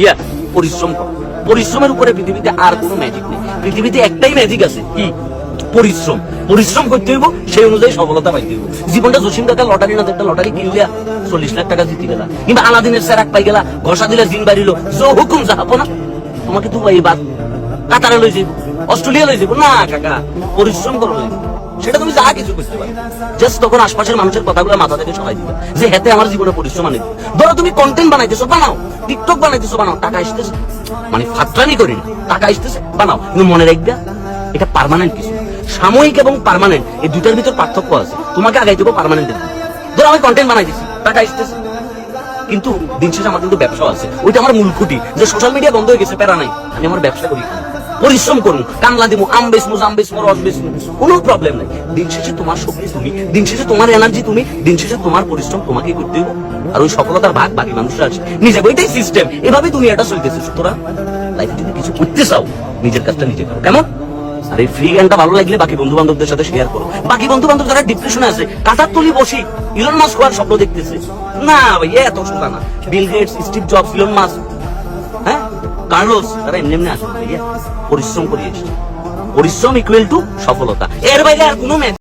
ইয়া পরিশ্রম করো। পরিশ্রমের উপরে পৃথিবীতে আর কোনো ম্যাজিক নেই। পৃথিবীতে একটাই ম্যাজিক আছে, কি? পরিশ্রম। পরিশ্রম করতে হইব, সেই অনুযায়ী সফলতা পাইতে হইব। জীবনটা জসিম কাকা লটারি না একটা লটারি কিনলিয়া 40 লাখ টাকা জিতে গেলা, কিংবা আলাদিনের সেরাক পাই গেলা, ঘষা দিলে জিন বাড়িল, জো হুকুম যাবো না তোমাকে দুবাই বাদ কাতারে লই যাবো, অস্ট্রেলিয়া লই যাবো না কাকা। পরিশ্রম করো, সেটা তুমি যা কিছু করতে পারো। জাস্ট তখন আশপাশের মানুষের কথাগুলো মাথা থেকে সরাই দিবে যে হেতে আমার জীবনে পরিশ্রম আনে। ধরো তুমি কন্টেন্ট বানাইতেছো, বানাও। টিকটক বানাইতেছো, বানাও। টাকা আসতেছে, মানে ফাত্রানি করি না, টাকা আসতেছে, বানাও। কিন্তু মনে রাখবে এটা পার্মানেন্ট কিছু। সাময়িক এবং পার্মানেন্ট এই দুটার ভিতর পার্থক্য আছে। তোমাকে আগাই দেবো পার্মানেন্ট দেবো। ধরো আমি কন্টেন্ট বানাইতেছি, টাকা আসতেছে, কিন্তু দিন শেষে আমার কিন্তু ব্যবসা আছে। ওইটা আমার মূল খুঁটি, যে সোশ্যাল মিডিয়া বন্ধ হয়ে গেছে, প্যারা নাই, আমি আমার ব্যবসা করি, পরিশ্রম করুন, কামলা দিব, আম বেচমু, জাম বেচমু, রস বেচমু, কোনো প্রবলেম নাই। দিন শেষে তোমার শক্তি তুমি, দিন শেষে তোমার এনার্জি তুমি, দিন শেষে তোমার পরিশ্রম তোমাকে করতে হবে। আর ওই সফলতার ভাগ বাকি মানুষরা আছে নিজে। ওইটাই সিস্টেম, এভাবেই দুনিয়াটা চলতেছে। সুতরাং লাইফে যদি কিছু করতে চাও, নিজের কাজটা নিজে করো, কেমন? আর এই ফ্রি জ্ঞানটা ভালো লাগলে বাকি বন্ধু বান্ধবদের সাথে শেয়ার করো। বাকি বন্ধু বান্ধব যারা ডিপ্রেশনে আছে, কাঁটার তলি বসি ইলন মাস্ক হওয়ার স্বপ্ন দেখতেছে, না ভাই এত সোজা না। Bill Gates, Steve Jobs, Elon Musk, হ্যাঁ, কার্লোস, তারা এমনি এমনি আসে, পরিশ্রম করিয়ে এসছে। পরিশ্রম ইকুয়াল টু সফলতা, এর বাইরে আর কোনো